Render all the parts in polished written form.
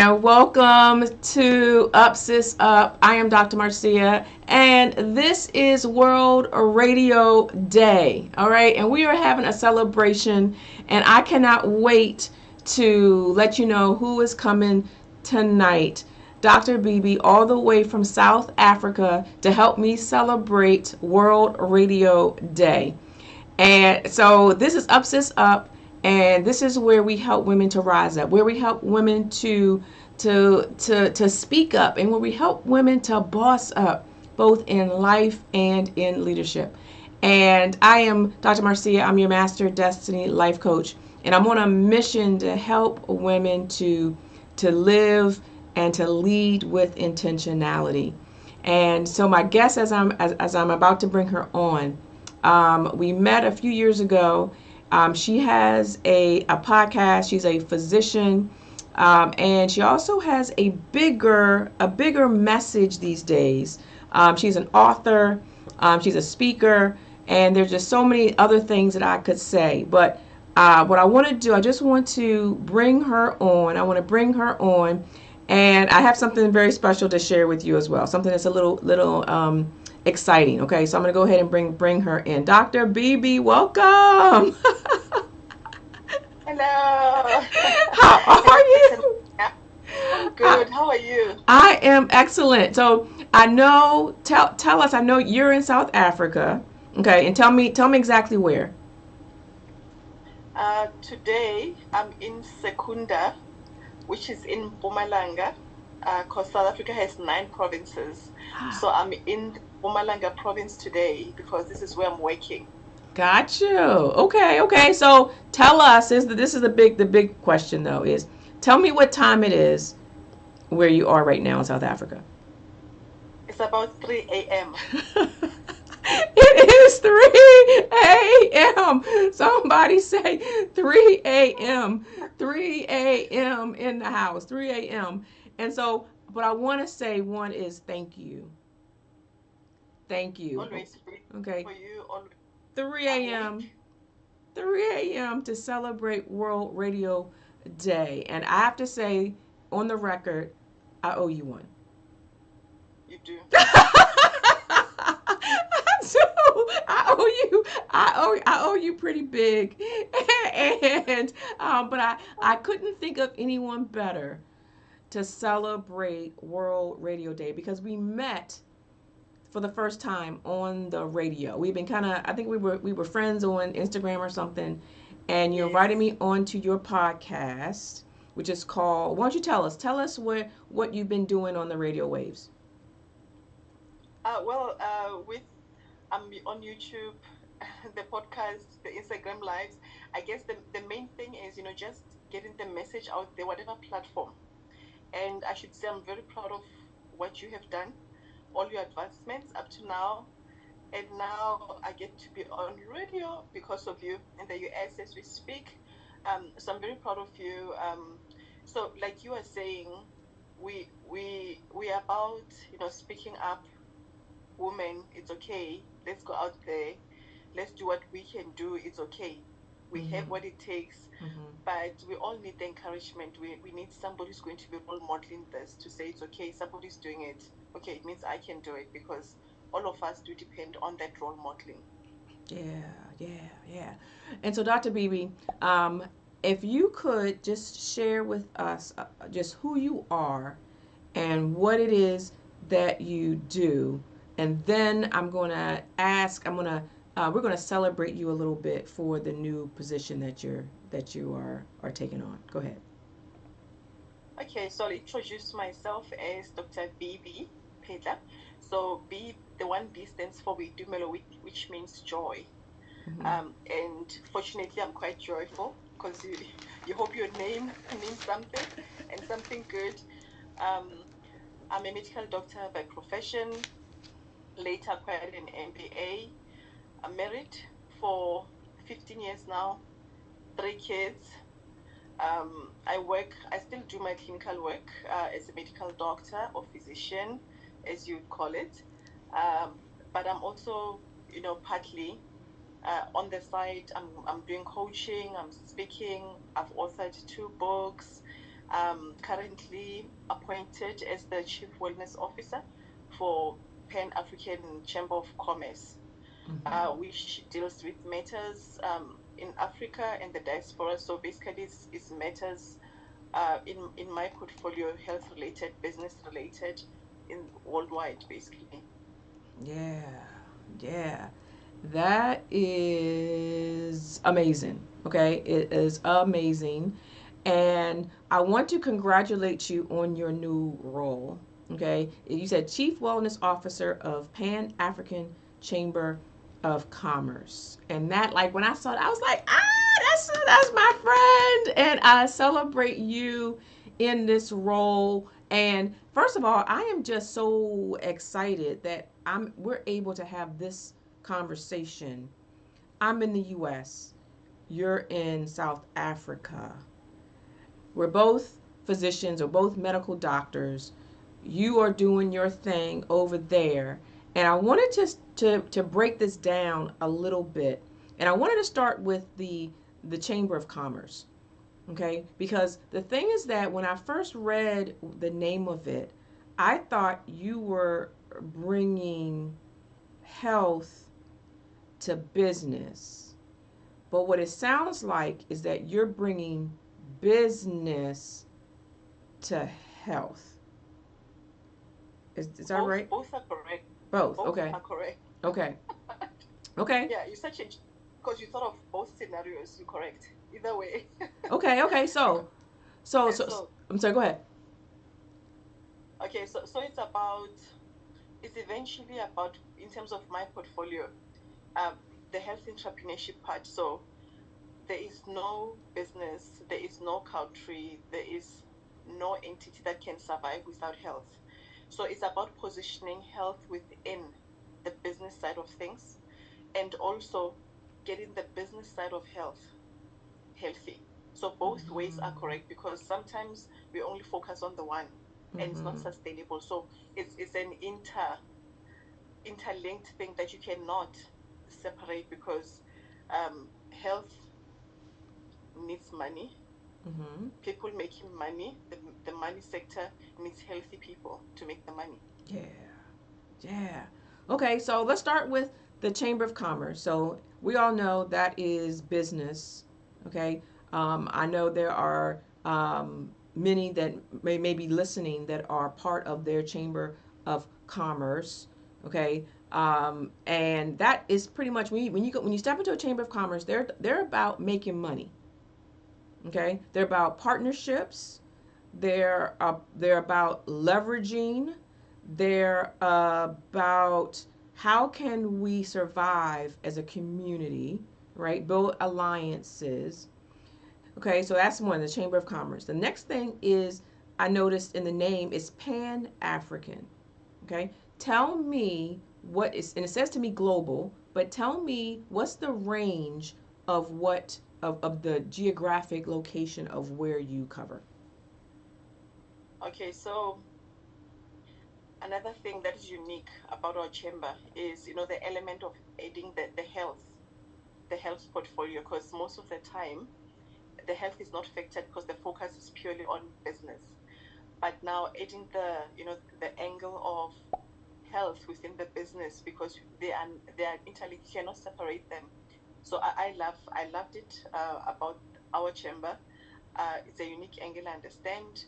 and welcome to Up Sis Up. I am Dr. Marcia, and this is World Radio Day. All right, and we are having a celebration, and I cannot wait to let you know who is coming tonight. Dr. BB, all the way from South Africa, to help me celebrate World Radio Day. And so this is Up Sis Up, and this is where we help women to rise up, where we help women to speak up, and where we help women to boss up, both in life and in leadership. And I am Dr. Marcia. I'm your Master Destiny Life Coach, and I'm on a mission to help women to live and to lead with intentionality. And so my guest, as I'm about to bring her on, we met a few years ago. She has a podcast. She's a physician, and she also has a bigger message these days. She's an author. She's a speaker, and there's just so many other things that I could say. But what I want to do, I just want to bring her on. I want to bring her on, and I have something very special to share with you as well. Something that's a little exciting. Okay, so I'm gonna go ahead and bring her in. Dr. BB, welcome. Hello. How are you? I'm good. How are you? I am excellent. So I know. Tell us. I know you're in South Africa. Okay, and tell me exactly where. Today I'm in Secunda, which is in Mpumalanga, because South Africa has 9 provinces. So I'm in the Mpumalanga province today because this is where I'm working. Got you. Okay. So tell us. This is the big question though is tell me what time it is where you are right now in South Africa. It's about 3 a.m. It is 3 a.m. Somebody say 3 a.m. 3 a.m. in the house. 3 a.m. And so, what I want to say one is thank you. Thank you. Always Okay. for you. Always. 3 I'm a.m. awake. 3 a.m. to celebrate World Radio Day. And I have to say, on the record, I owe you one. You do. So I owe you pretty big, and but I couldn't think of anyone better to celebrate World Radio Day because we met for the first time on the radio. We've been kind of I think we were friends on Instagram or something, and you invited Yes. me onto your podcast, which is called. Why don't you tell us what you've been doing on the radio waves? With on YouTube, the podcast, the Instagram lives. I guess the main thing is, just getting the message out there, whatever platform. And I should say I'm very proud of what you have done, all your advancements up to now. And now I get to be on radio because of you in the US as we speak. So I'm very proud of you. So like you were saying, we are about, speaking up. Women, it's okay. Let's go out there. Let's do what we can do. It's okay. We have Mm-hmm. what it takes, Mm-hmm. but we all need the encouragement. We need somebody who's going to be role modeling this to say it's okay. Somebody's doing it. Okay, it means I can do it because all of us do depend on that role modeling. Yeah, yeah, yeah. And so, Dr. Beebe, um, if you could just share with us just who you are and what it is that you do, and then we're gonna celebrate you a little bit for the new position that you are taking on. Go ahead. Okay, so I'll introduce myself as Dr. B. Phetla. So B, the one B stands for Boitumelo, which means joy. Mm-hmm. And fortunately, I'm quite joyful because you hope your name means something and something good. Um, I'm a medical doctor by profession, later acquired an MBA. I'm married for 15 years now, 3 kids. I still do my clinical work as a medical doctor or physician, as you'd call it. But I'm also, partly on the side. I'm doing coaching, I'm speaking, I've authored 2 books. Currently appointed as the Chief Wellness Officer for Pan African Chamber of Commerce, which deals with matters in Africa and the diaspora. So basically, it's matters in my portfolio, health related, business related, in worldwide, basically. Yeah, yeah. That is amazing. Okay, it is amazing. And I want to congratulate you on your new role. Okay, you said Chief Wellness Officer of Pan African Chamber of Commerce. And that, like, when I saw it, I was like, that's my friend. And I celebrate you in this role. And first of all, I am just so excited that we're able to have this conversation. I'm in the US, you're in South Africa. We're both physicians or both medical doctors. You are doing your thing over there. And I wanted to break this down a little bit. And I wanted to start with the Chamber of Commerce. Okay? Because the thing is that when I first read the name of it, I thought you were bringing health to business. But what it sounds like is that you're bringing business to health. Is that right? Both are correct. Both. Both Okay. are correct. Okay. Okay. Yeah, you're such a because you thought of both scenarios. You're correct. Either way. Okay. Okay. Because and so I'm sorry. Go ahead. okay, so it's eventually about in terms of my portfolio, um, the health entrepreneurship part. So there is no business, there is no country, there is no entity that can survive without health. So it's about positioning health within the business side of things and also getting the business side of health healthy. So both ways are correct because sometimes we only focus on the one and it's not Mm-hmm. sustainable. So it's an interlinked thing that you cannot separate because health needs money, Mm-hmm. people making money, the money sector needs healthy people to make the money. Yeah. Yeah. Okay, so let's start with the Chamber of Commerce. So we all know that is business. Okay. I know there are many that may be listening that are part of their Chamber of Commerce. Okay. And that is pretty much when you step into a Chamber of Commerce, they're about making money. Okay. They're about partnerships. They're about leveraging. They're about how can we survive as a community, right? Build alliances. Okay, so that's one, the Chamber of Commerce. The next thing is I noticed in the name is Pan African. Okay, tell me what is, and it says to me global, but tell me what's the range of of the geographic location of where you cover. Okay, so another thing that is unique about our chamber is the element of adding the health portfolio because most of the time the health is not factored because the focus is purely on business. But now adding the angle of health within the business because they are interlinked. You cannot separate them. So I loved it about our chamber. It's a unique angle, I understand.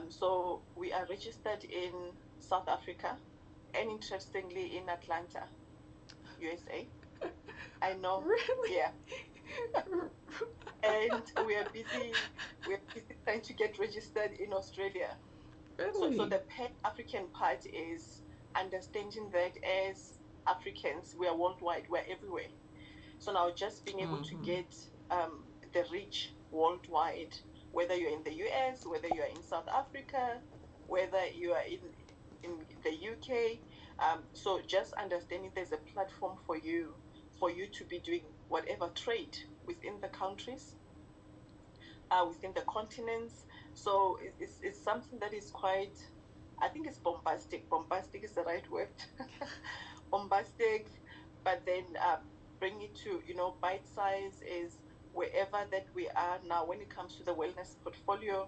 So we are registered in South Africa and interestingly in Atlanta, USA. I know, Really? yeah. And we are busy trying to get registered in Australia. So Really? the Pan African part is understanding that as Africans, we are worldwide, we're everywhere. So now just being able to Mm-hmm. get the reach worldwide, whether you're in the US, whether you're in South Africa, whether you are in the UK. So just understanding there's a platform for you to be doing whatever trade within the countries, within the continents. So it's something that is quite, I think it's bombastic. Bombastic is the right word. Bombastic, but then bring it to, bite size is wherever that we are now when it comes to the wellness portfolio.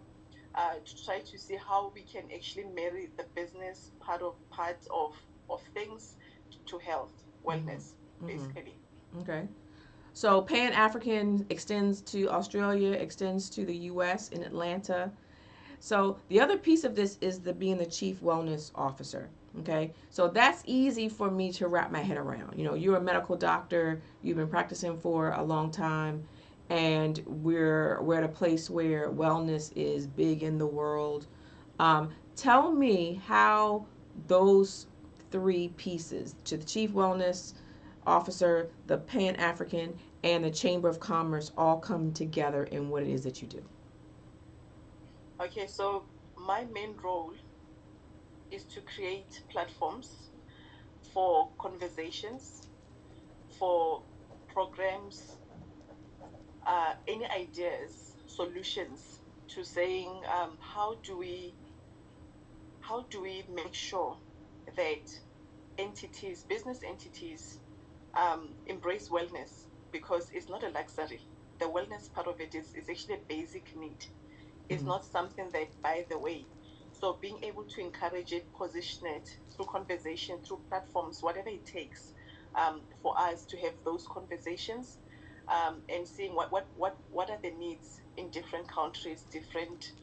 to try to see how we can actually marry the business part of things to health, wellness, Mm-hmm. basically. Mm-hmm. Okay. So Pan African extends to Australia, extends to the U.S. in Atlanta. So the other piece of this is the being the chief wellness officer. Okay, so that's easy for me to wrap my head around. You know, you're a medical doctor, you've been practicing for a long time, and we're at a place where wellness is big in the world. Tell me how those three pieces, to the chief wellness officer, the Pan African, and the Chamber of Commerce, all come together in what it is that you do. Okay, so my main role is to create platforms for conversations, for programs, any ideas, solutions to saying how do we make sure that entities, business entities, embrace wellness, because it's not a luxury. The wellness part of it is actually a basic need. It's Mm-hmm. not something that by the way. So being able to encourage it, position it through conversation, through platforms, whatever it takes, for us to have those conversations, and seeing what are the needs in different countries, different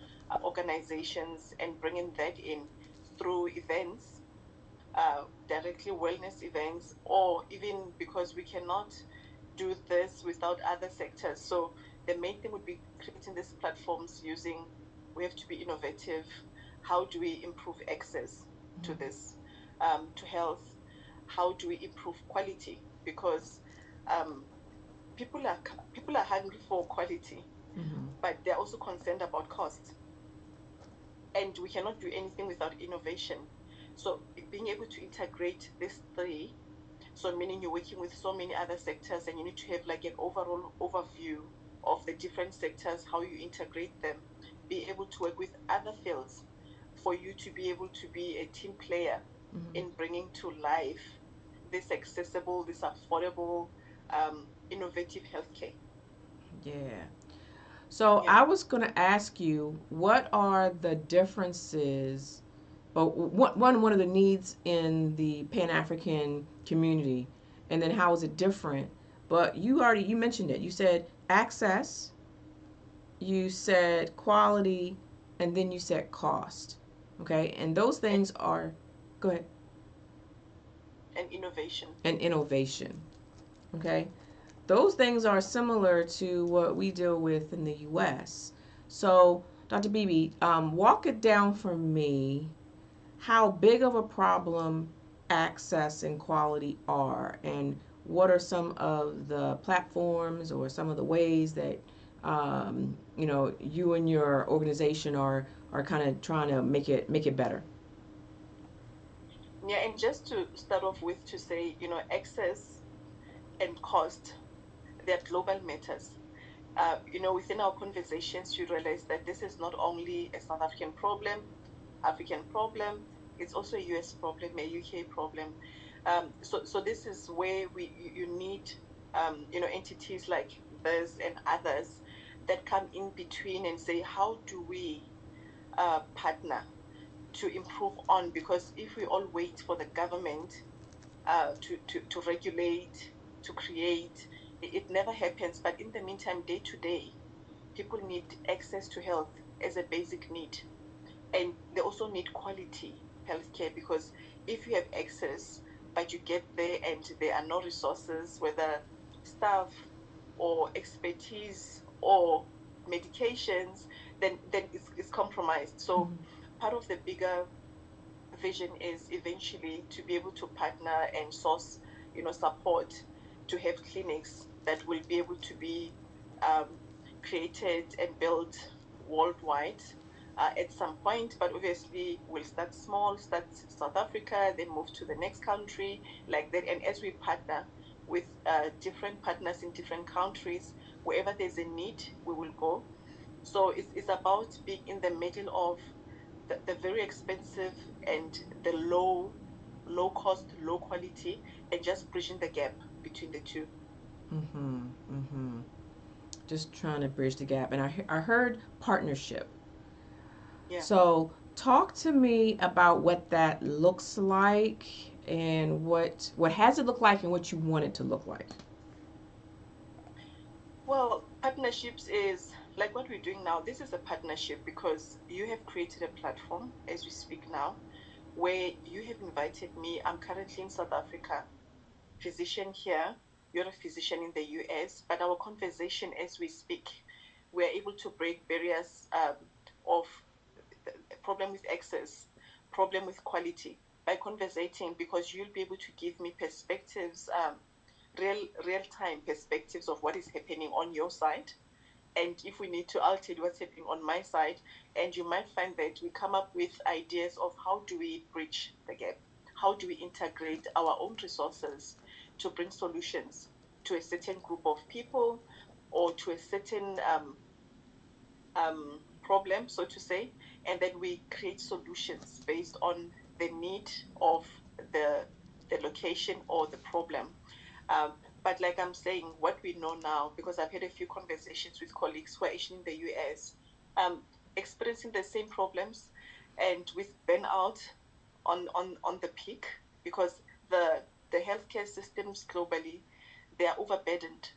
organizations, and bringing that in through events, directly wellness events, or even because we cannot do this without other sectors. So the main thing would be creating these platforms using, we have to be innovative. How do we improve access to this, to health? How do we improve quality? Because um, people are hungry for quality, Mm-hmm. but they're also concerned about cost, and we cannot do anything without innovation. So being able to integrate these three, so meaning you're working with so many other sectors and you need to have like an overall overview of the different sectors, how you integrate them, be able to work with other fields for you to be able to be a team player Mm-hmm. in bringing to life this accessible, this affordable, innovative healthcare. Yeah. So Yeah. I was going to ask you, what are the differences, or one of the needs in the Pan African community, and then how is it different? But you mentioned it. You said access, you said quality, and then you said cost. Okay, and those and, things are, go ahead, and innovation. and innovation. Okay, those things are similar to what we deal with in the U.S. So, Dr. Beebe, walk it down for me how big of a problem access and quality are, and what are some of the platforms or some of the ways that you and your organization are kind of trying to make it better. Yeah, and just to start off with, to say, access and cost, they're global matters. Within our conversations, you realize that this is not only a South African problem, it's also a US problem, a UK problem. So this is where you need, entities like this and others that come in between and say, how do we partner to improve on? Because if we all wait for the government to regulate, to create, it never happens. But in the meantime, day to day, people need access to health as a basic need, and they also need quality healthcare, because if you have access but you get there and there are no resources, whether staff or expertise or medications, then it's compromised. So Mm-hmm. part of the bigger vision is eventually to be able to partner and source, support, to have clinics that will be able to be um, created and built worldwide at some point. But obviously, we'll start small, start South Africa, then move to the next country, like that. And as we partner with different partners in different countries, wherever there's a need, we will go. So it's about being in the middle of the very expensive and the low cost, low quality, and just bridging the gap between the two. Mm-hmm. Mm-hmm. Just trying to bridge the gap. And I heard partnership. Yeah. So, talk to me about what that looks like and what has it look like and what you want it to look like. Well, partnerships is like what we're doing now. This is a partnership because you have created a platform as we speak now where you have invited me. I'm currently in South Africa, physician here. You're a physician in the US, but our conversation as we speak, we're able to break barriers of problem with access, problem with quality by conversating because you'll be able to give me perspectives, real time perspectives of what is happening on your side. And if we need to, I'll tell you what's happening on my side. And you might find that we come up with ideas of how do we bridge the gap? How do we integrate our own resources to bring solutions to a certain group of people or to a certain problem, so to say, and then we create solutions based on the need of the the location or the problem. Um, but like I'm saying, what we know now, because I've had a few conversations with colleagues who are actually in the US, um, experiencing the same problems, and with burnout on the peak, because the healthcare systems globally, they are overburdened,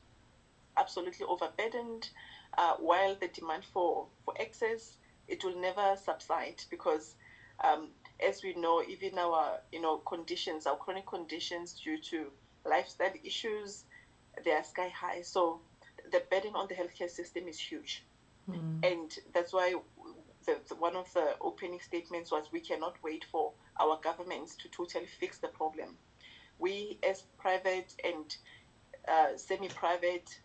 absolutely overburdened, while the demand for access, it will never subside because um, as we know, even our conditions, our chronic conditions due to lifestyle issues, they are sky high. So the burden on the healthcare system is huge, Hmm. and that's why one of the opening statements was we cannot wait for our governments to totally fix the problem. We as private and semi-private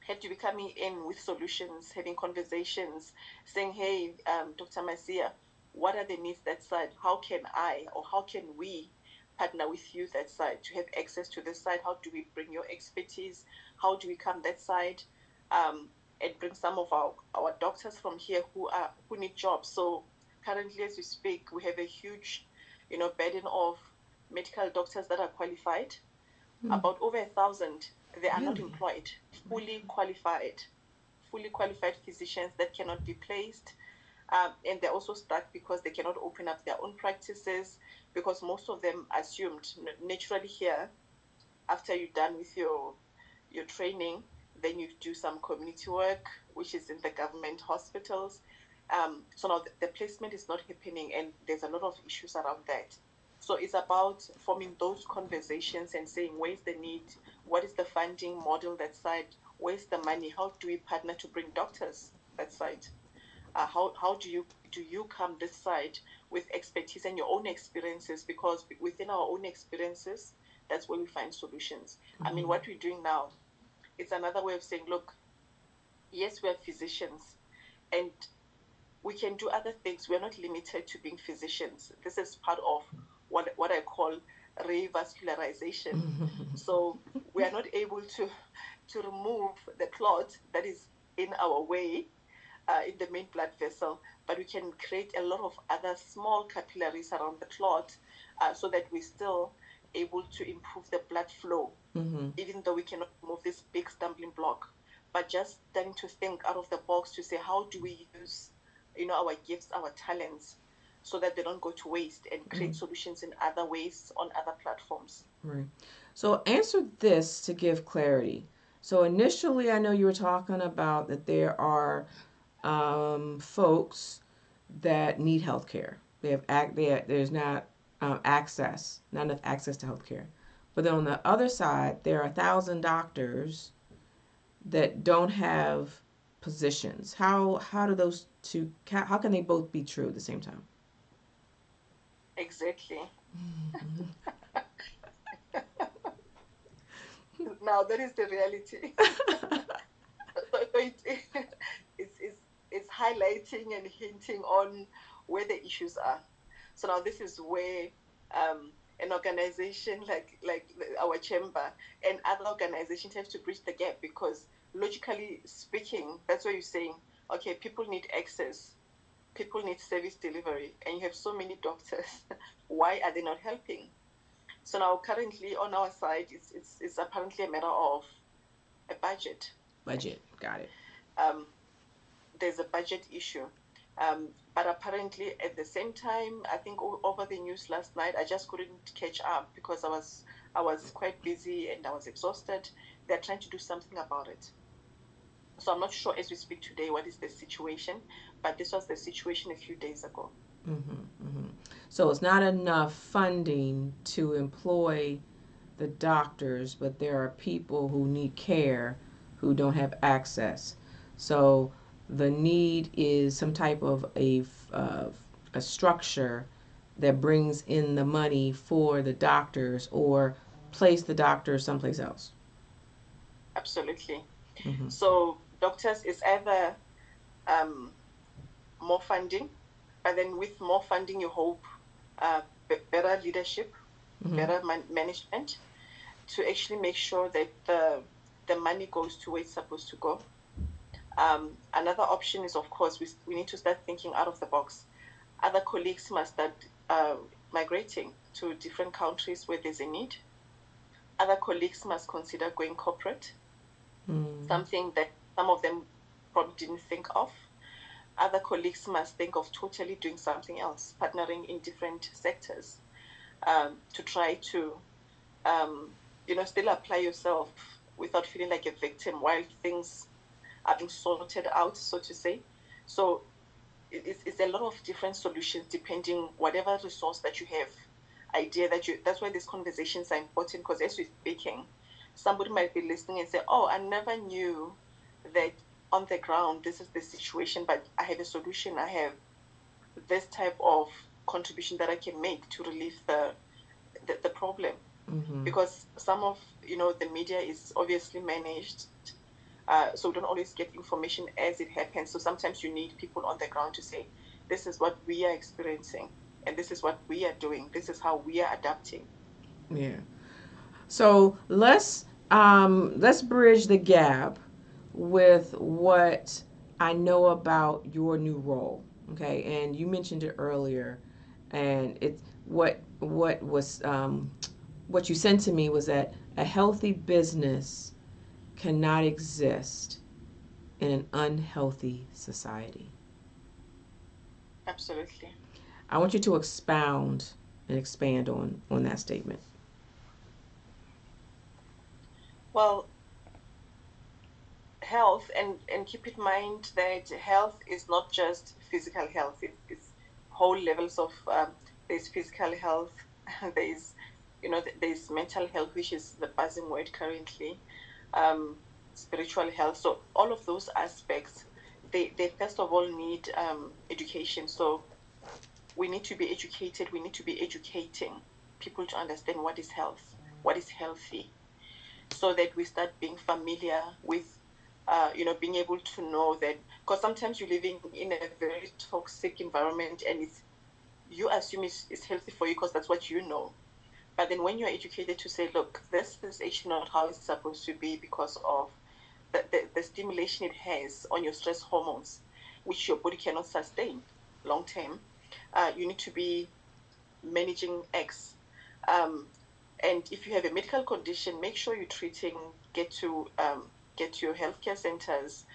had to be coming in with solutions, having conversations, saying, hey, Dr. Masia, what are the needs that side? How can I or how can we partner with you that side to have access to this side? How do we bring your expertise? How do we come that side? And bring some of our doctors from here who need jobs. So currently as we speak, we have a huge, burden of medical doctors that are qualified, Hmm. about over 1,000. They are not Really? employed, fully qualified, fully qualified physicians that cannot be placed. And they're also stuck because they cannot open up their own practices because most of them assumed naturally here after you're done with your training, then you do some community work, which is in the government hospitals. So now the placement is not happening, and there's a lot of issues around that. So it's about forming those conversations and saying where's the need, what is the funding model that side, where's the money, how do we partner to bring doctors that side? How do you come this side with expertise and your own experiences, because within our own experiences that's where we find solutions. I mean, Hmm. what we're doing now, it's another way of saying, look, yes, we're physicians and we can do other things. We're not limited to being physicians. This is part of what I call revascularization. So we are not able to remove the clot that is in our way, in the main blood vessel, but we can create a lot of other small capillaries around the clot, so that we're still able to improve the blood flow, Hmm. even though we cannot remove this big stumbling block. But just starting to think out of the box to say, how do we use, our gifts, our talents, so that they don't go to waste, and create solutions in other ways on other platforms. Right. So answer this to give clarity. So initially, I know you were talking about that there are folks that need health care. There's not access, not enough access to health care. But then on the other side, there are 1,000 doctors that don't have positions. How do those two? How can they both be true at the same time? Exactly. Now that is the reality. So it's highlighting and hinting on where the issues are. So now this is where an organization like our chamber and other organizations have to bridge the gap, because logically speaking, that's where you're saying, okay, people need access, people need service delivery, and you have so many doctors. Why are they not helping? So now currently on our side, it's apparently a matter of a budget. Budget. Got it. Um, there's a budget issue. But apparently, at the same time, I think over the news last night, I just couldn't catch up because I was quite busy and I was exhausted. They're trying to do something about it. So I'm not sure as we speak today what is the situation, but this was the situation a few days ago. Mm-hmm, mm-hmm. So it's not enough funding to employ the doctors, but there are people who need care who don't have access. So the need is some type of a structure that brings in the money for the doctors or place the doctors someplace else. Absolutely. Mm-hmm. So doctors is either um, more funding, but then with more funding, you hope better leadership, Mm-hmm. better management to actually make sure that the money goes to where it's supposed to go. Another option is, of course, we need to start thinking out of the box. Other colleagues must start migrating to different countries where there's a need. Other colleagues must consider going corporate, Mm-hmm. something that some of them probably didn't think of. Other colleagues must think of totally doing something else, partnering in different sectors to try to, still apply yourself without feeling like a victim while things are being sorted out, so to say. So it's a lot of different solutions depending whatever resource that you have, idea that you. That's why these conversations are important because as we're speaking, somebody might be listening and say, "Oh, I never knew that on the ground this is the situation, but I have a solution. I have this type of contribution that I can make to relieve the problem." Mm-hmm. Because some of the media is obviously managed, so we don't always get information as it happens. So sometimes you need people on the ground to say, "This is what we are experiencing, and this is what we are doing. This is how we are adapting." Yeah. So let's bridge the gap with what I know about your new role. Okay, and you mentioned it earlier, and it's what you sent to me was that a healthy business cannot exist in an unhealthy society. Absolutely. I want you to expound and expand on that statement. Well, health, and keep in mind that health is not just physical health. It's whole levels of there's physical health, there's there's mental health, which is the buzzing word currently, um, spiritual health. So all of those aspects, they first of all need education. So we need to be educated. We need to be educating people to understand what is health, what is healthy, so that we start being familiar with being able to know that, because sometimes you're living in a very toxic environment and you assume it's healthy for you because that's what you know. But then when you're educated to say, look, this is actually not how it's supposed to be because of the stimulation it has on your stress hormones, which your body cannot sustain long term. You need to be managing X. Um, and if you have a medical condition, make sure you're treating, get to your healthcare centers,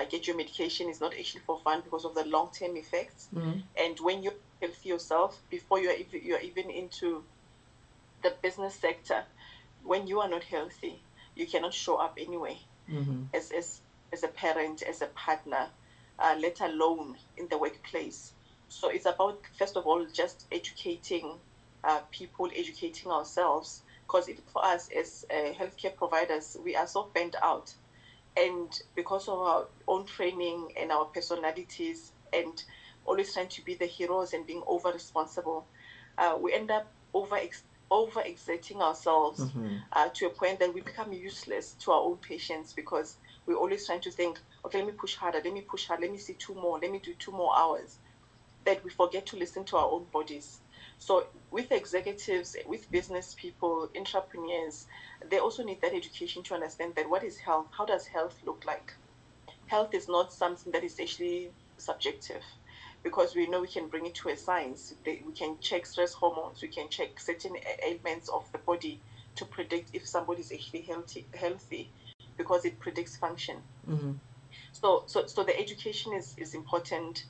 get your medication. Is not actually for fun because of the long term effects. Mm-hmm. And when you're healthy yourself, before you're even into the business sector, when you are not healthy, you cannot show up anyway Mm-hmm. as as a parent, as a partner, let alone in the workplace. So it's about first of all just educating people, educating ourselves, because even for us as healthcare providers, we are so burnt out, and because of our own training and our personalities and always trying to be the heroes and being over responsible, we end up over exerting ourselves Mm-hmm. to a point that we become useless to our own patients because we're always trying to think, okay, let me push harder, let me push hard, let me see two more, let me do 2 more hours, that we forget to listen to our own bodies. So with executives, with business people, entrepreneurs, they also need that education to understand that what is health? How does health look like? Health is not something that is actually subjective, because we know we can bring it to a science. We can check stress hormones, we can check certain ailments of the body to predict if somebody is actually healthy, because it predicts function. Mm-hmm. So the education is important,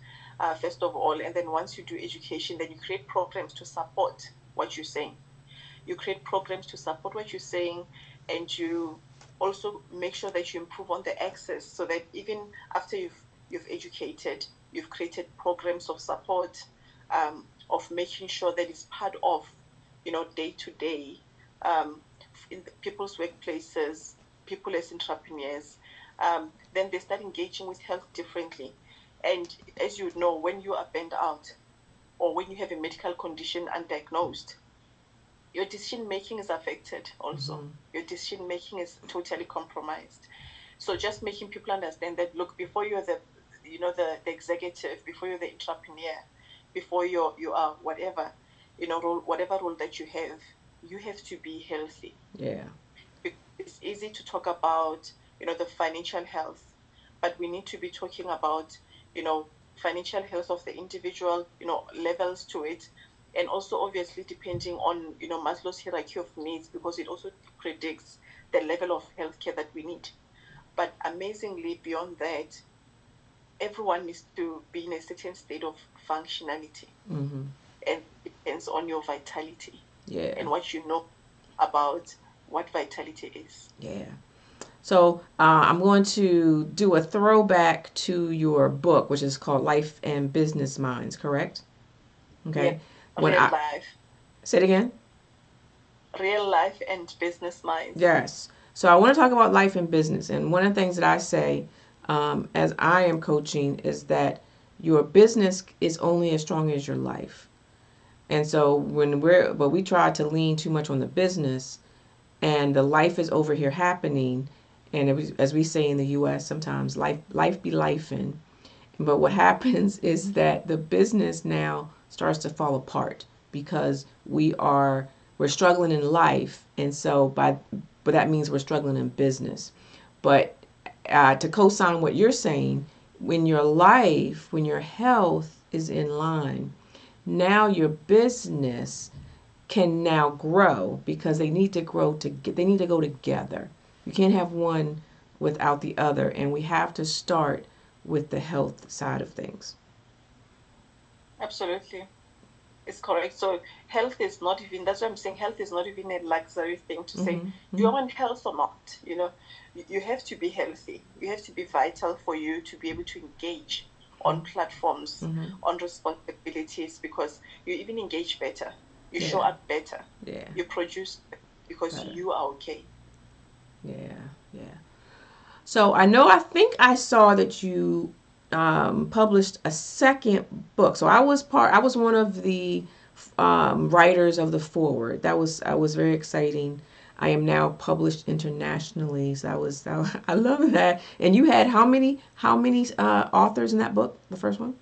first of all, and then once you do education, then you create programs to support what you're saying. You create programs to support what you're saying, and you also make sure that you improve on the access, so that even after you've educated, you've created programs of support, of making sure that it's part of, day to day, in people's workplaces, people as entrepreneurs. Then they start engaging with health differently. And as you know, when you are burned out, or when you have a medical condition undiagnosed, your decision making is affected also. Mm-hmm. Your decision making is totally compromised. So just making people understand that, look, before you're the executive, before you're the entrepreneur, before you are whatever, role, whatever role that you have to be healthy. Yeah. It's easy to talk about, the financial health, but we need to be talking about, financial health of the individual, levels to it. And also obviously depending on, Maslow's hierarchy of needs, because it also predicts the level of healthcare that we need. But amazingly, beyond that, everyone needs to be in a certain state of functionality, Mm-hmm. and it depends on your vitality Yeah. and what you know about what vitality is. Yeah. So I'm going to do a throwback to your book, which is called Life and Business Minds, correct? Yeah, Okay. When real I life, say it again. real life and business minds. Yes. So I want to talk about life and business. And one of the things that I say as I am coaching is that your business is only as strong as your life. And so but we try to lean too much on the business, and the life is over here happening. And as we say in the U.S., sometimes life be lifing. But what happens is that the business now starts to fall apart because we're struggling in life, and but that means we're struggling in business. But to co-sign what you're saying, when your health is in line, now your business can now grow because they need to go together. You can't have one without the other, and we have to start with the health side of things. Absolutely. It's correct. So health is not even, that's what I'm saying, health is not even a luxury thing to say, Mm-hmm, do mm-hmm. I want health or not? You have to be healthy. You have to be vital for you to be able to engage on platforms, Mm-hmm. on responsibilities, because you even engage better. You show Yeah, up better. yeah, You produce because better. you are okay. Yeah, yeah. So I think I saw that you published a second book. So I was one of the writers of the forward. I was very exciting. I am now published internationally. So I love that. And you had how many authors in that book? The first one.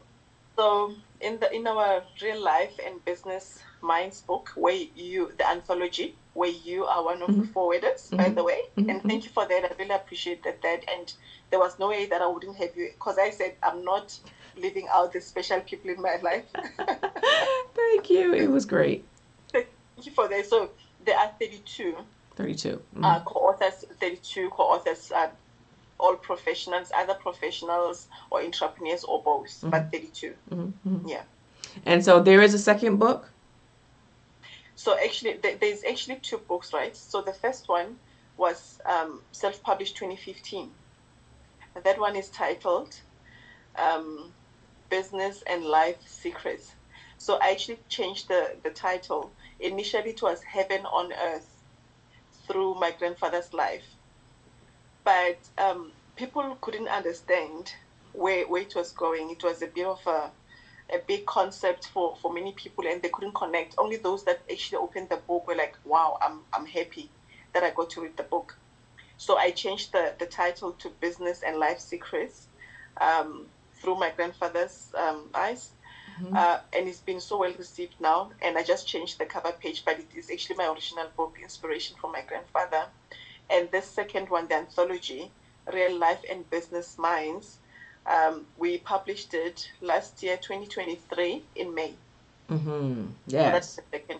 So in our real life and business minds book, where the anthology, where you are one of the Mm-hmm. forwarders, by Mm-hmm. the way, and Mm-hmm. thank you for that. I really appreciated that, and there was no way that I wouldn't have you, because I said I'm not leaving out the special people in my life. Thank you. It was great. Thank you for that. So there are 32 32. Mm-hmm. co-authors, 32 co-authors, all professionals, either professionals or entrepreneurs or both, Mm-hmm. but 32. Mm-hmm. Mm-hmm. Yeah. And so there is a second book. So actually, there's actually two books, right? So the first one was self-published 2015. That one is titled um, "Business and Life Secrets." So I actually changed the title. Initially, it was "Heaven on Earth" through my grandfather's life, but people couldn't understand where it was going. It was a bit of a big concept for many people, and they couldn't connect. Only those that actually opened the book were like, wow, I'm happy that I got to read the book. So I changed the title to Business and Life Secrets, through my grandfather's eyes. Mm-hmm. And it's been so well received now. And I just changed the cover page, but it is actually my original book, Inspiration from my grandfather. And this second one, the anthology, Real Life and Business Minds, we published it last year, 2023, in May. Mm-hmm. So that's Yes. the second.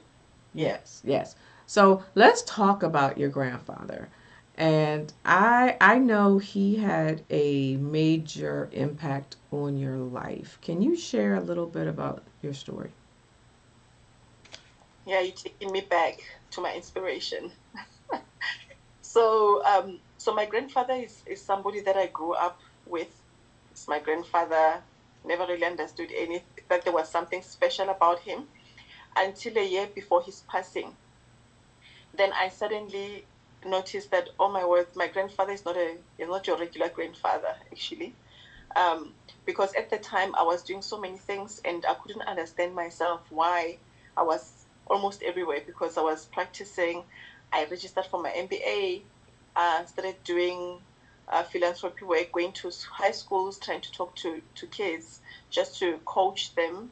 Yeah. Yes. Yes. So let's talk about your grandfather. And I know he had a major impact on your life. Can you share a little bit about your story? Yeah, you're taking me back to my inspiration. So my grandfather is somebody that I grew up with. It's my grandfather. Never really understood any that there was something special about him until a year before his passing. Then I suddenly noticed that, oh my word, my grandfather is not your regular grandfather actually. um, because at the time I was doing so many things and I couldn't understand myself why I was almost everywhere because I was practicing. I registered for my MBA, started doing philanthropy work, going to high schools, trying to talk to kids just to coach them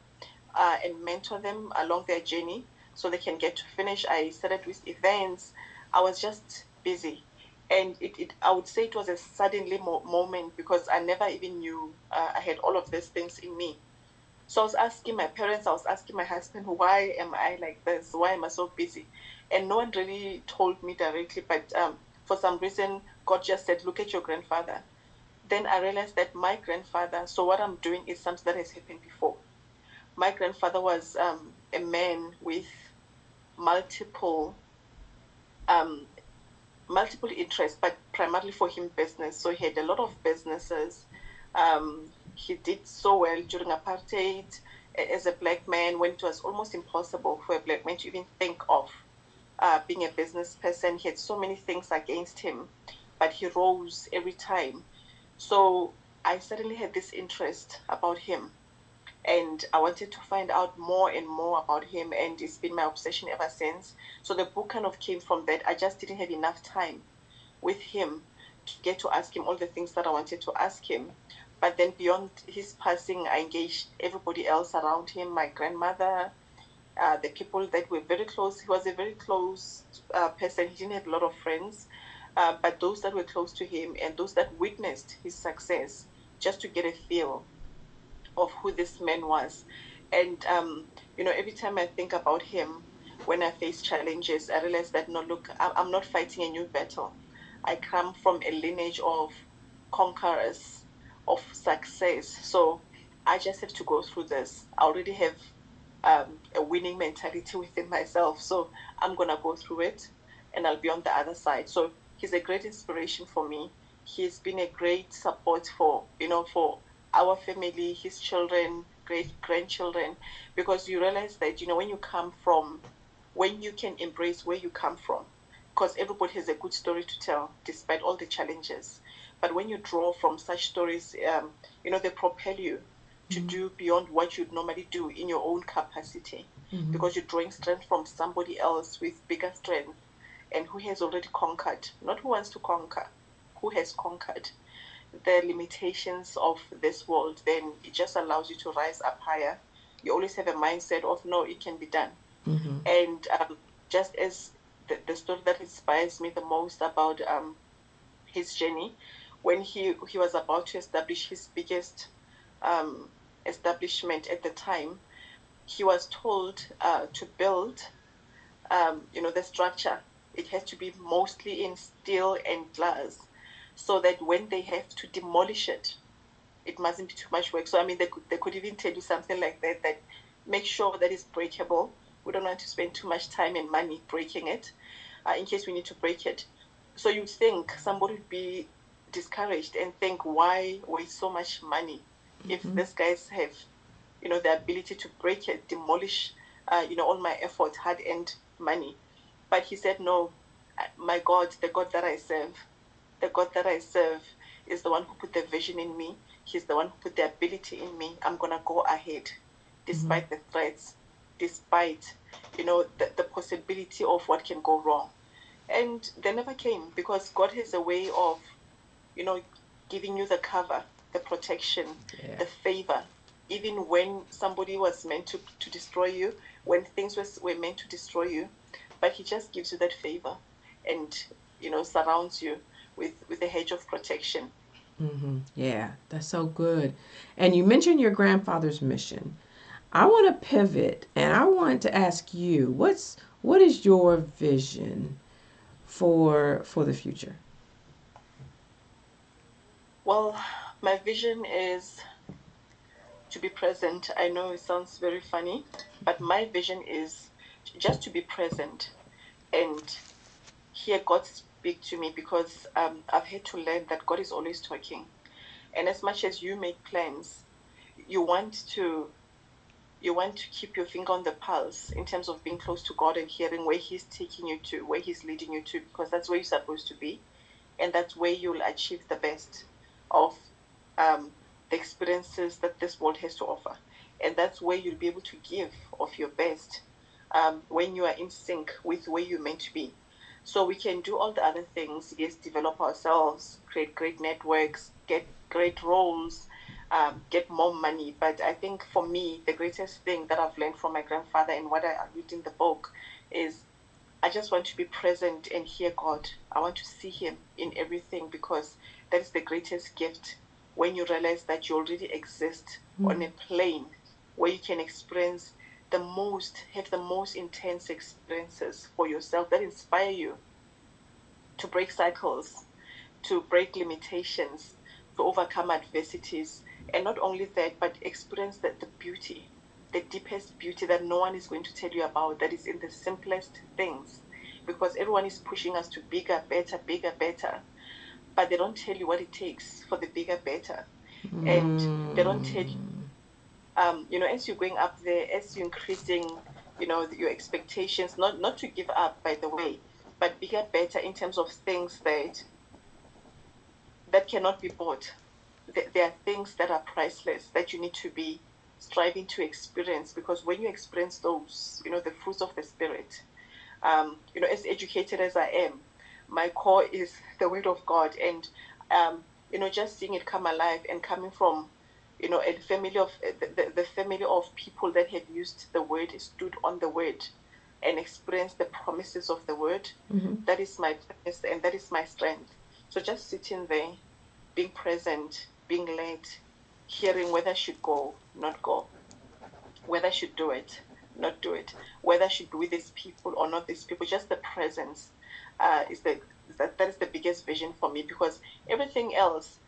and mentor them along their journey so they can get to finish. I started with events. I was just busy. And I would say it was a suddenly moment because I never even knew I had all of these things in me. So I was asking my parents, I was asking my husband, why am I like this? Why am I so busy? And no one really told me directly, but for some reason, God just said, look at your grandfather. Then I realized that my grandfather, so what I'm doing is something that has happened before. My grandfather was a man with multiple um, multiple interests, but primarily for him business. So he had a lot of businesses. He did so well during apartheid as a black man when it was almost impossible for a black man to even think of being a business person. He had so many things against him, but he rose every time. So I suddenly had this interest about him and I wanted to find out more and more about him, and it's been my obsession ever since. So the book kind of came from that. I just didn't have enough time with him to get to ask him all the things that I wanted to ask him. But then beyond his passing, I engaged everybody else around him, my grandmother, the people that were very close. He was a very close person. He didn't have a lot of friends, but those that were close to him and those that witnessed his success, just to get a feel of who this man was. And, every time I think about him, when I face challenges, I realize that, no, look, I'm not fighting a new battle. I come from a lineage of conquerors, of success. So I just have to go through this. I already have a winning mentality within myself. So I'm going to go through it and I'll be on the other side. So he's a great inspiration for me. He's been a great support for our family, his children, great grandchildren, because you realize that, when you can embrace where you come from, because everybody has a good story to tell despite all the challenges. But when you draw from such stories, they propel you to Mm-hmm. do beyond what you'd normally do in your own capacity Mm-hmm. because you're drawing strength from somebody else with bigger strength and who has already conquered, not who wants to conquer, who has conquered the limitations of this world. Then it just allows you to rise up higher. You always have a mindset of, no, it can be done. Mm-hmm. And just as the story that inspires me the most about his journey, when he was about to establish his biggest um, establishment at the time, he was told to build, the structure. It has to be mostly in steel and glass, so that when they have to demolish it, it mustn't be too much work. So I mean, they could even tell you something like that. That make sure that it's breakable. We don't want to spend too much time and money breaking it, in case we need to break it. So you'd think somebody would be discouraged and think, why waste so much money if Mm-hmm. these guys have, the ability to break it, demolish, all my effort, hard-earned money. But he said, no, my God, the God that I serve, the God that I serve is the one who put the vision in me. He's the one who put the ability in me. I'm going to go ahead Mm-hmm. despite the threats, despite, the possibility of what can go wrong. And they never came because God has a way of, you know, giving you the cover, the protection, Yeah. the favor, even when somebody was meant to destroy you, when things were meant to destroy you. But He just gives you that favor and, surrounds you with a hedge of protection. Mm-hmm. Yeah, that's so good. And you mentioned your grandfather's mission. I want to pivot and I want to ask you, what is your vision for the future? Well, my vision is to be present. I know it sounds very funny, but my vision is just to be present and hear God speak to me, because I've had to learn that God is always talking. And as much as you make plans, you want to you want to keep your finger on the pulse in terms of being close to God and hearing where He's taking you to, where He's leading you to, because that's where you're supposed to be, and that's where you'll achieve the best of um, the experiences that this world has to offer, and that's where you'll be able to give of your best when you are in sync with where you're meant to be. So we can do all the other things, yes, develop ourselves, create great networks, get great roles, get more money. But I think for me, the greatest thing that I've learned from my grandfather and what I read in the book is I just want to be present and hear God. I want to see Him in everything, because that is the greatest gift, when you realize that you already exist on a plane where you can experience have the most intense experiences for yourself that inspire you to break cycles, to break limitations, to overcome adversities. And not only that, but experience the beauty, the deepest beauty that no one is going to tell you about, that is in the simplest things. Because everyone is pushing us to bigger, better. But they don't tell you what it takes for the bigger, better. And they don't tell you, as you're going up there, as you're increasing, your expectations, not to give up, by the way, but bigger, better in terms of things that cannot be bought. There are things that are priceless that you need to be striving to experience, because when you experience those, the fruits of the spirit, as educated as I am, my core is the word of God, and just seeing it come alive and coming from, a family of the family of people that have used the word, stood on the word, and experienced the promises of the word. That is my purpose and that is my strength. So just sitting there, being present, being led, hearing whether I should go, not go, whether I should do it, not do it, whether I should be with these people or not these people. Just the presence is that is the biggest vision for me, because everything else,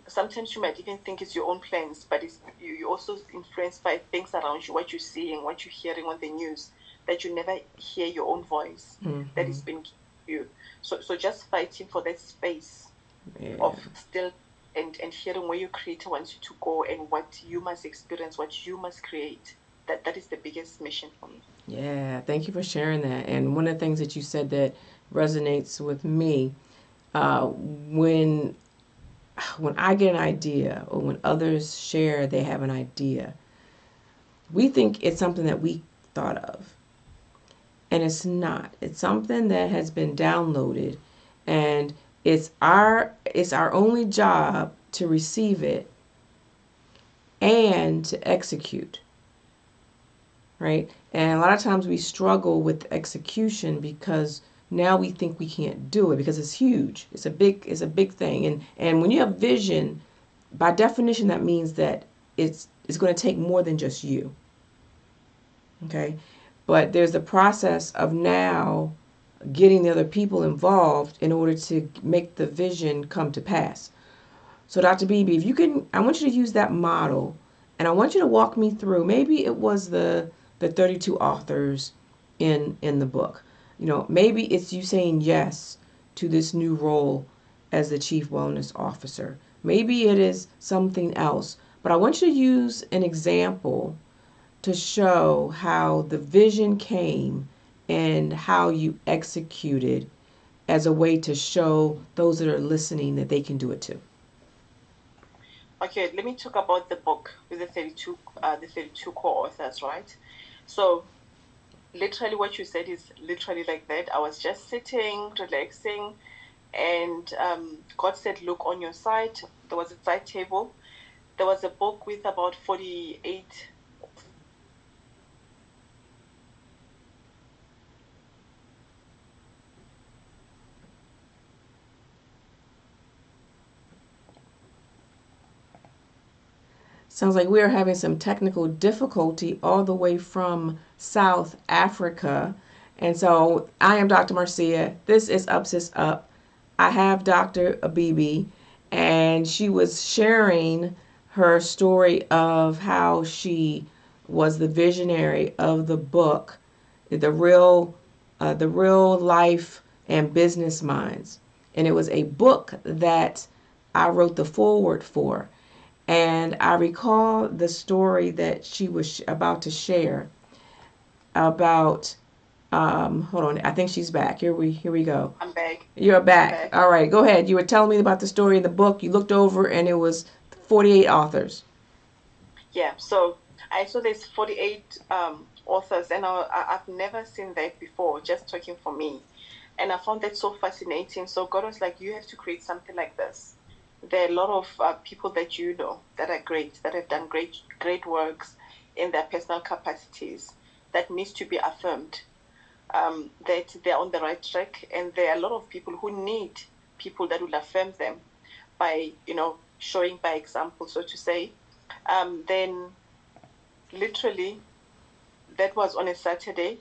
sometimes you might even think it's your own plans, but you're also influenced by things around you, what you're seeing, what you're hearing on the news, that you never hear your own voice that is being given to you. So just fighting for that space Yeah. of still and hearing where your creator wants you to go and what you must experience, what you must create. That is the biggest mission for me. Yeah. Thank you for sharing that. And one of the things that you said that resonates with me, when I get an idea or when others share they have an idea, we think it's something that we thought of. And it's not. It's something that has been downloaded, and it's our only job to receive it and to execute, right? And a lot of times we struggle with execution because now we think we can't do it because it's huge. It's a big thing. And when you have vision, by definition that means that it's going to take more than just you. Okay? But there's the process of now getting the other people involved in order to make the vision come to pass. So, Dr. Beebe, if you can, I want you to use that model, and I want you to walk me through. Maybe it was the 32 authors in the book. Maybe it's you saying yes to this new role as the chief wellness officer. Maybe it is something else. But I want you to use an example to show how the vision came and how you executed as a way to show those that are listening that they can do it too. Okay, let me talk about the book with the 32 co-authors, right? So literally what you said is literally like that. I was just sitting, relaxing, and God said, look on your side. There was a side table. There was a book with about 48. Sounds like we are having some technical difficulty all the way from South Africa. And so I am Dr. Marcia. This is Up Sis Up. I have Dr. Abibi. and she was sharing her story of how she was the visionary of the book, the real life and business minds, and it was a book that I wrote the foreword for. And I recall the story that she was about to share about. Hold on, I think she's back. Here we go. I'm back. You're I'm back. back. All right, go ahead. You were telling me about the story in the book. You looked over, and it was 48 authors. Yeah. So I saw there's 48 authors, and I've never seen that before. Just talking for me, and I found that so fascinating. So God was like, "You have to create something like this." There are a lot of people that you know that are great, that have done great works in their personal capacities that needs to be affirmed. That they're on the right track, and there are a lot of people who need people that will affirm them by showing by example, so to say. Then literally that was on a Saturday.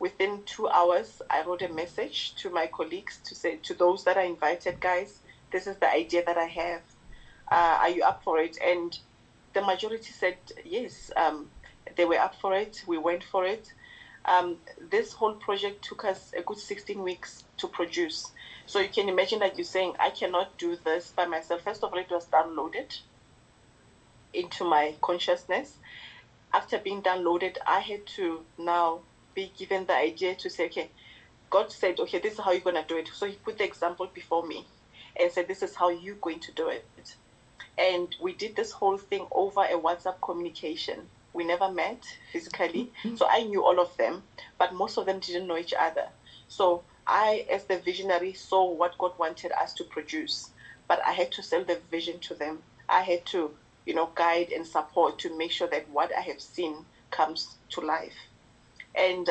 Within 2 hours, I wrote a message to my colleagues to say to those that are invited, guys, this is the idea that I have. Are you up for it? And the majority said yes. They were up for it. We went for it. This whole project took us a good 16 weeks to produce. So you can imagine that you're saying, I cannot do this by myself. First of all, it was downloaded into my consciousness. After being downloaded, I had to now be given the idea to say, okay, God said, okay, this is how you're going to do it. So he put the example before me and said, this is how you're going to do it. And we did this whole thing over a WhatsApp communication. We never met physically. So I knew all of them, but most of them didn't know each other. So I, as the visionary, saw what God wanted us to produce, but I had to sell the vision to them. I had to, guide and support to make sure that what I have seen comes to life. And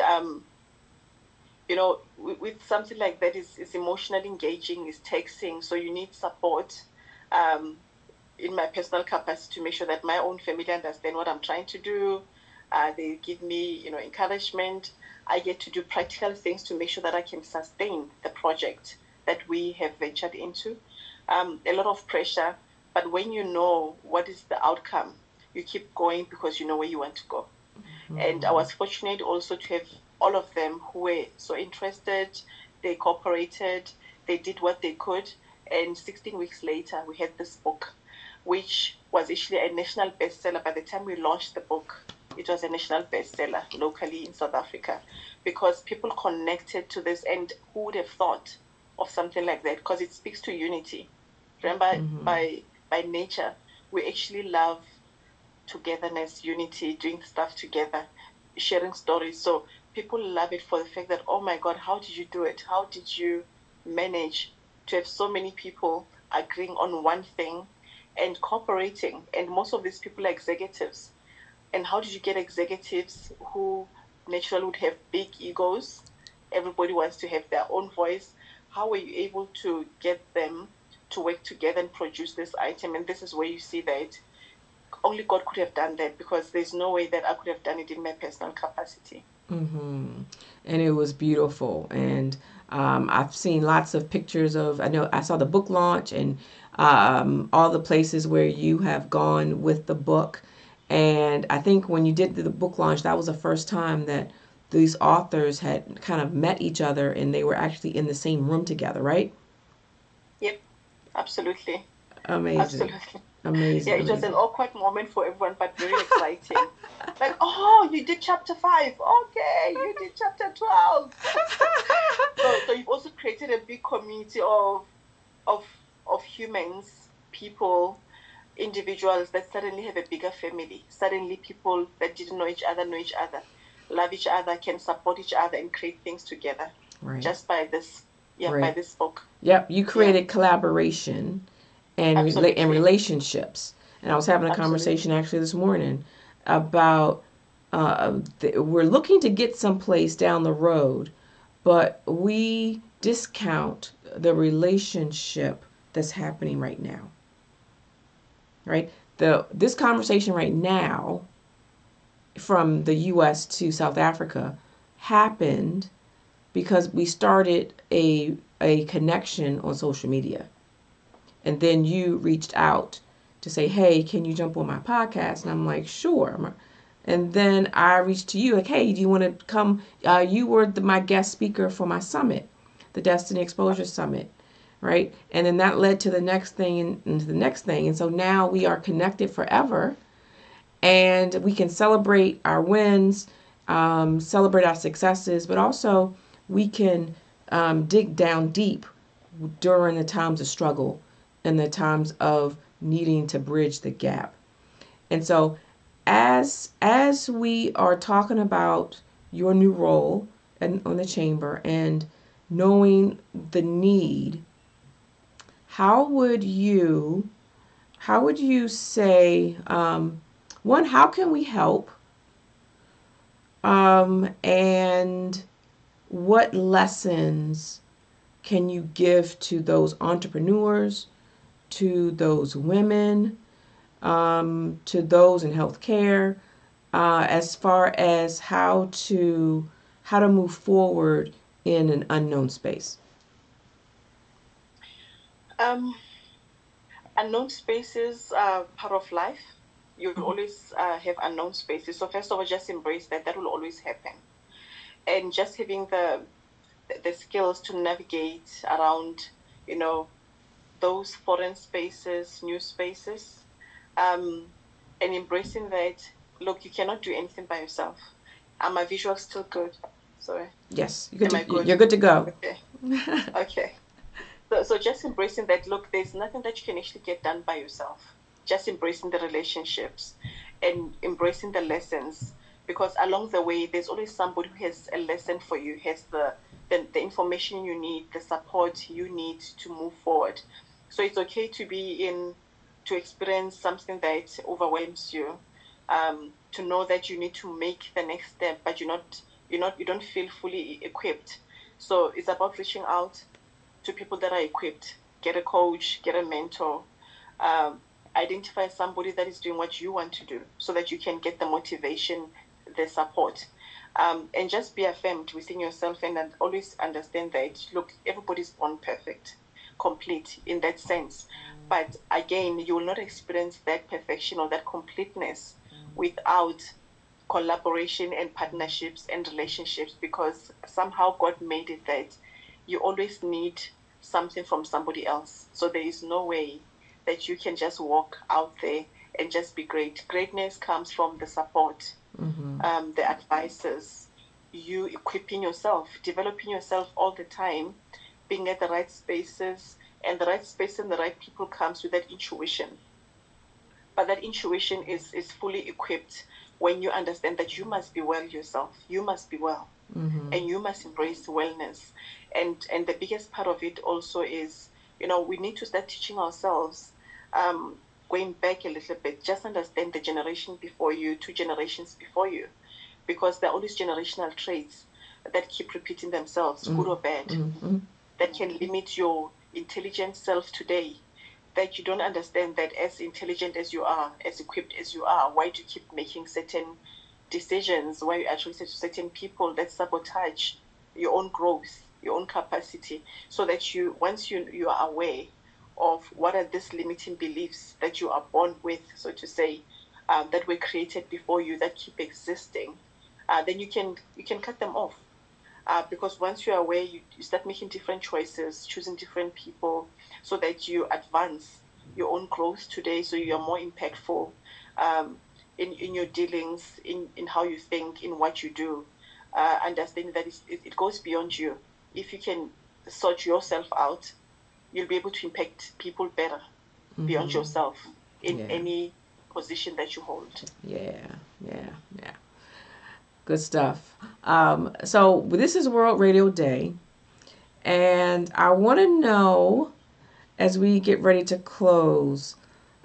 with something like that is emotionally engaging, is taxing, so you need support. Um, in my personal capacity to make sure that my own family understand what I'm trying to do. They give me, encouragement. I get to do practical things to make sure that I can sustain the project that we have ventured into. A lot of pressure, but when you know what is the outcome, you keep going because you know where you want to go. And I was fortunate also to have all of them who were so interested. They cooperated. They did what they could. And 16 weeks later, we had this book, which was actually a national bestseller. By the time we launched the book, it was a national bestseller locally in South Africa because people connected to this. And who would have thought of something like that? Because it speaks to unity. Remember, by nature, we actually love togetherness, unity, doing stuff together, sharing stories. So people love it for the fact that, oh my God, how did you do it? How did you manage to have so many people agreeing on one thing and cooperating? And most of these people are executives. And how did you get executives who naturally would have big egos? Everybody wants to have their own voice. How were you able to get them to work together and produce this item? And this is where you see that only God could have done that because there's no way that I could have done it in my personal capacity. And it was beautiful. And I've seen lots of pictures of. I know I saw the book launch and all the places where you have gone with the book. And I think when you did the book launch, that was the first time that these authors had kind of met each other and they were actually in the same room together, right? Yep, absolutely. Amazing. Absolutely. Yeah, Amazing, it was an amazing. awkward moment for everyone, but very exciting. Like, oh, you did chapter 5. Okay, you did chapter 12. So you've also created a big community of of humans, people, individuals that suddenly have a bigger family. Suddenly people that didn't know each other, love each other, can support each other and create things together. Right. Just by this, yeah, by Right. this book. Yep. You Yeah, created collaboration and absolutely. relationships. And I was having a conversation Absolutely. actually this morning about we're looking to get someplace down the road, but we discount the relationship that's happening right now. Right? This conversation right now from the U.S. to South Africa happened because we started a connection on social media. And then you reached out to say, hey, can you jump on my podcast? And I'm like, sure. And then I reached to you like, hey, do you want to come? You were my guest speaker for my summit, the Destiny Exposure Summit, right? And then that led to the next thing and to the next thing. And so now we are connected forever, and we can celebrate our wins, celebrate our successes, but also we can dig down deep during the times of struggle and the times of needing to bridge the gap. And so as we are talking about your new role on the chamber and knowing the need, how would you say, one, how can we help, and what lessons can you give to those entrepreneurs, to those women, to those in healthcare, as far as how to move forward in an unknown space? Um, Unknown spaces are part of life. You'll Mm-hmm. always have unknown spaces. So first of all, just embrace that. That will always happen. And just having the skills to navigate around, you know, those foreign spaces, new spaces, um, and embracing that. Look, you cannot do anything by yourself. Are my visuals still good? Sorry, Yes, am I good? you're good to go. Okay, okay. So just embracing that. Look, there's nothing that you can actually get done by yourself. Just embracing the relationships and embracing the lessons, because along the way there's always somebody who has a lesson for you, has the information you need, the support you need to move forward. So it's okay to be in to experience something that overwhelms you, to know that you need to make the next step, but you don't feel fully equipped. So it's about reaching out to people that are equipped. Get a coach, get a mentor, um, identify somebody that is doing what you want to do so that you can get the motivation, the support. And just be affirmed within yourself and always understand that, look, everybody's born perfect, complete in that sense. But again, you will not experience that perfection or that completeness without collaboration and partnerships and relationships, because somehow God made it that you always need something from somebody else. So there is no way that you can just walk out there and just be great. Greatness comes from the support, Mm-hmm. the advices, you equipping yourself, developing yourself all the time, being at the right spaces, and the right space and the right people comes with that intuition. But that intuition is fully equipped when you understand that you must be well yourself. You must be well, Mm-hmm. and you must embrace wellness. And the biggest part of it also is, we need to start teaching ourselves, going back a little bit, just understand the generation before you, 2 generations before you, because there are always generational traits that keep repeating themselves, good or bad, Mm-hmm. that can limit your intelligent self today, that you don't understand that as intelligent as you are, as equipped as you are, why do you keep making certain decisions, why you actually say to certain people that sabotage your own growth, your own capacity, so that once you are aware of what are these limiting beliefs that you are born with, so to say, that were created before you, that keep existing, then you can cut them off, because once you're aware, you start making different choices, choosing different people, so that you advance your own growth today, so you're more impactful, um, in your dealings, in how you think, in what you do, understanding that it goes beyond you. If you can sort yourself out, you'll be able to impact people better beyond Mm-hmm. yourself in Yeah. any position that you hold. Yeah. Yeah. Yeah. Good stuff. So this is World Radio Day, and I want to know as we get ready to close.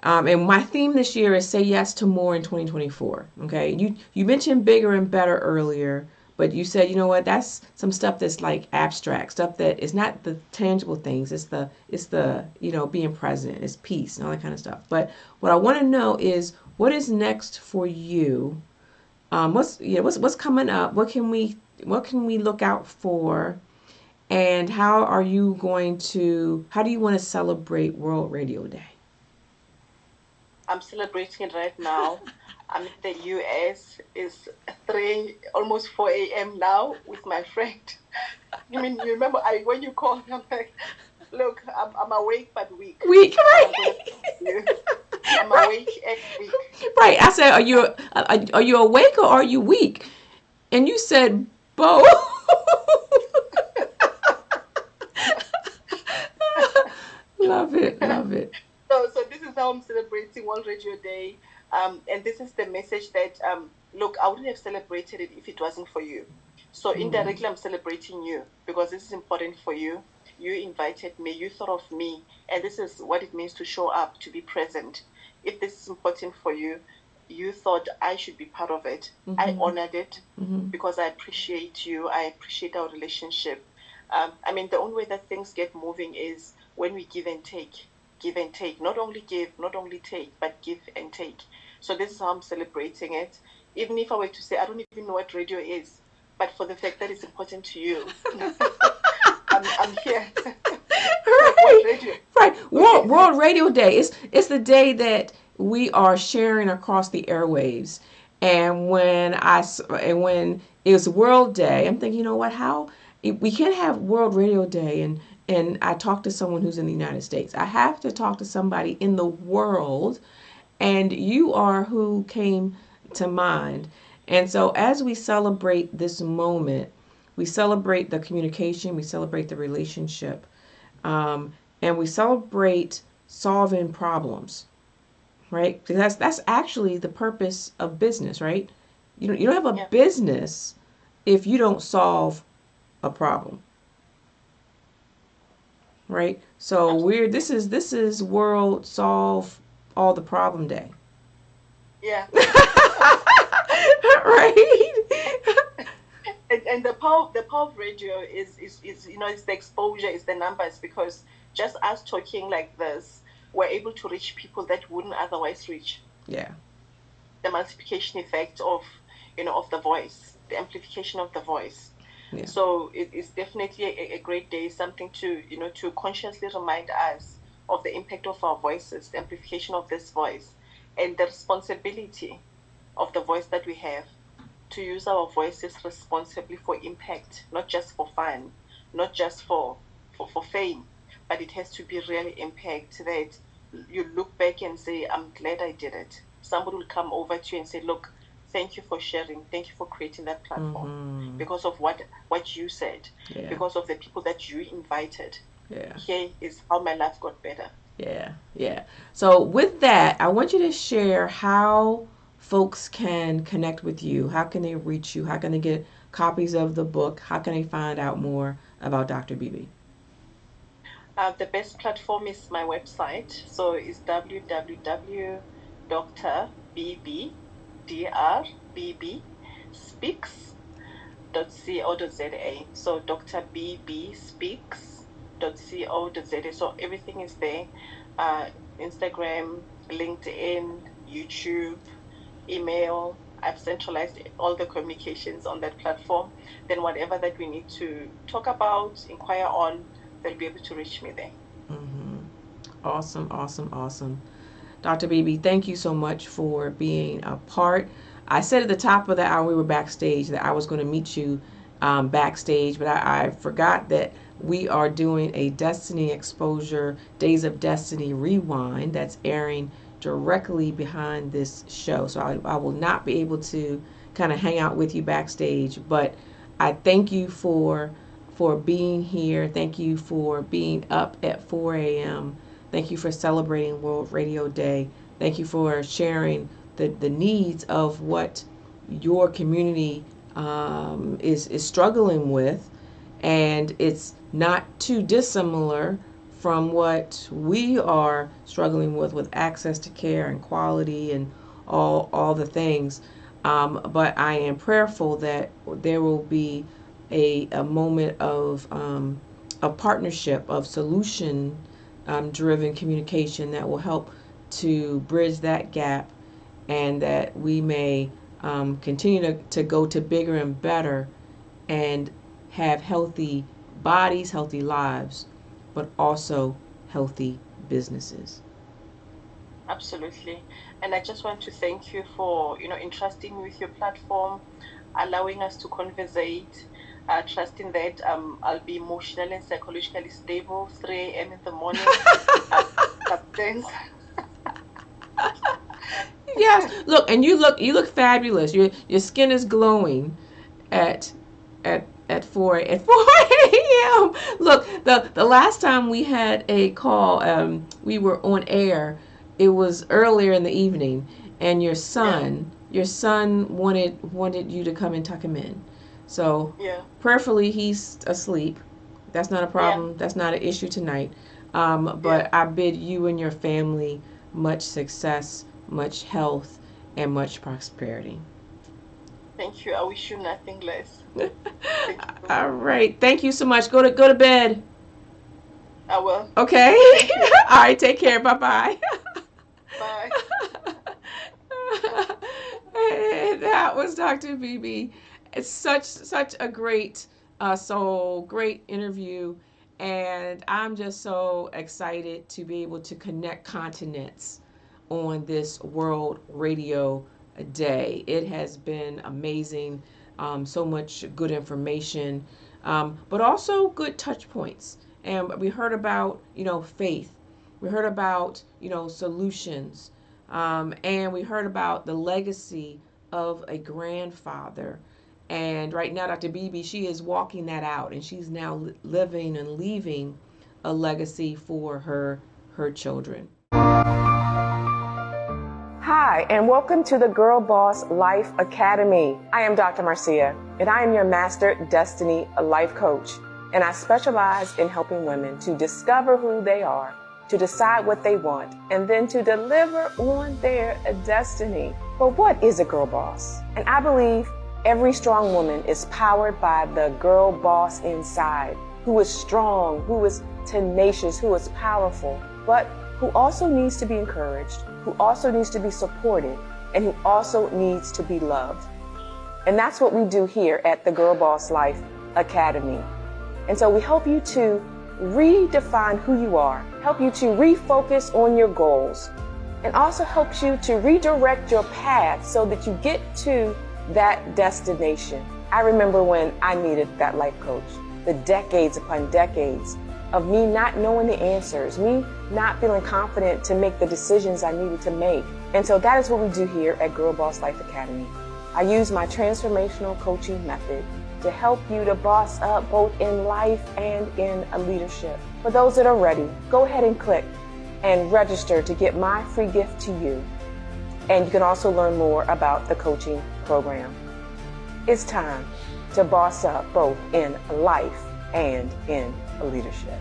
And my theme this year is say yes to more in 2024. Okay, you mentioned bigger and better earlier, but you said, you know what, that's some stuff that's like abstract stuff that is not the tangible things. It's the being present, it's peace and all that kind of stuff. But what I want to know is what is next for you. What's coming up? What can we look out for? And how do you want to celebrate World Radio Day? I'm celebrating it right now. I'm in the US. It's 3, almost 4 a.m. now with my friend. You mean, you remember when you called, I'm like, look, I'm awake but weak, Week, but right? I'm going to you. I'm Right. awake and weak. Right. I said, are you awake or are you weak? And you said both. Love it. Love it. So this is how I'm celebrating World Radio Day. And this is the message that, look, I wouldn't have celebrated it if it wasn't for you. So Mm. indirectly, I'm celebrating you because this is important for you. You invited me, you thought of me, and this is what it means to show up, to be present. If this is important for you, you thought I should be part of it. I Mm-hmm. honored it Mm-hmm. because I appreciate you. I appreciate our relationship. I mean, the only way that things get moving is when we give and take, not only give, not only take, but give and take. So this is how I'm celebrating it. Even if I were to say, I don't even know what radio is, but for the fact that it's important to you, I'm here. Like, what Right. radio? Right. Okay. World Radio Day. It's the day that we are sharing across the airwaves. And when it was World Day, I'm thinking, you know what? How we can't have World Radio Day and I talk to someone who's in the United States. I have to talk to somebody in the world, and you are who came to mind. And so as we celebrate this moment, we celebrate the communication, we celebrate the relationship, um, and we celebrate solving problems, right? Because that's actually the purpose of business, right? You don't have a Yeah. business if you don't solve a problem, right? So we're Absolutely. this is World Solve All the Problem Day. Yeah. Right? And the power of radio is it's the exposure, it's the numbers, because just us talking like this, we're able to reach people that wouldn't otherwise reach. Yeah. The multiplication effect of the voice, the amplification of the voice. Yeah. So it is definitely a great day, something to consciously remind us of the impact of our voices, the amplification of this voice, and the responsibility of the voice that we have to use our voices responsibly for impact, not just for fun, not just for fame, but it has to be really impact that you look back and say, I'm glad I did it. Somebody will come over to you and say, look, thank you for sharing, thank you for creating that platform. Mm-hmm. Because of what you said, Yeah. because of the people that you invited. Yeah. Here is how my life got better. Yeah, yeah. So with that, I want you to share how folks can connect with you. How can they reach you? How can they get copies of the book? How can they find out more about Dr. Beebe? The best platform is my website. So it's www.drbb, DRBB, speaks.co.za. So Dr. BB speaks.co.za. So everything is there. Uh, Instagram, LinkedIn, YouTube, email. I've centralized all the communications on that platform. Then whatever that we need to talk about, inquire on, they'll be able to reach me there. Mm-hmm. Awesome, awesome, awesome. Dr. Beebe, thank you so much for being a part. I said at the top of the hour we were backstage that I was going to meet you backstage, but I forgot that we are doing a Destiny Exposure Days of Destiny rewind that's airing directly behind this show. So I will not be able to kind of hang out with you backstage, but I thank you for being here. Thank you for being up at 4 a.m. Thank you for celebrating World Radio Day. Thank you for sharing the needs of what your community is struggling with. And it's not too dissimilar from what we are struggling with access to care and quality and all the things. But I am prayerful that there will be a moment of partnership, of solution driven communication that will help to bridge that gap, and that we may continue to go to bigger and better and have healthy bodies, healthy lives, but also healthy businesses. Absolutely. And I just want to thank you for, entrusting me with your platform, allowing us to conversate, trusting that I'll be emotionally and psychologically stable 3 a.m. in the morning. Substance. Yes, look, and you look fabulous. Your skin is glowing at at 4 a.m. Look, the last time we had a call, we were on air. It was earlier in the evening, and your son wanted you to come and tuck him in. So, Yeah. prayerfully, he's asleep. That's not a Yeah. problem. That's not an issue tonight. Yeah. But I bid you and your family much success, much health, and much prosperity. Thank you. I wish you nothing less. Thank you. All right. Thank you so much. Go to bed. I will. Okay. Thank you. All right. Take care. Bye bye. Bye. That was Dr. BB. It's such a great soul, great interview, and I'm just so excited to be able to connect continents on this World Radio Day. It has been amazing. So much good information, but also good touch points. And we heard about faith. We heard about solutions, and we heard about the legacy of a grandfather. And right now, Dr. Beebe, she is walking that out, and she's now living and leaving a legacy for her children. Hi, and welcome to the Girl Boss Life Academy. I am Dr. Marcia, and I am your Master Destiny Life Coach. And I specialize in helping women to discover who they are, to decide what they want, and then to deliver on their destiny. But what is a girl boss? And I believe every strong woman is powered by the girl boss inside, who is strong, who is tenacious, who is powerful, but who also needs to be encouraged, who also needs to be supported, and who also needs to be loved. And that's what we do here at the Girl Boss Life Academy. And so we help you to redefine who you are, help you to refocus on your goals, and also helps you to redirect your path so that you get to that destination. I remember when I needed that life coach, the decades upon decades of me not knowing the answers, me not feeling confident to make the decisions I needed to make. And so that is what we do here at Girl Boss Life Academy. I use my transformational coaching method to help you to boss up both in life and in a leadership. For those that are ready, go ahead and click and register to get my free gift to you. And you can also learn more about the coaching program. It's time to boss up both in life and in leadership.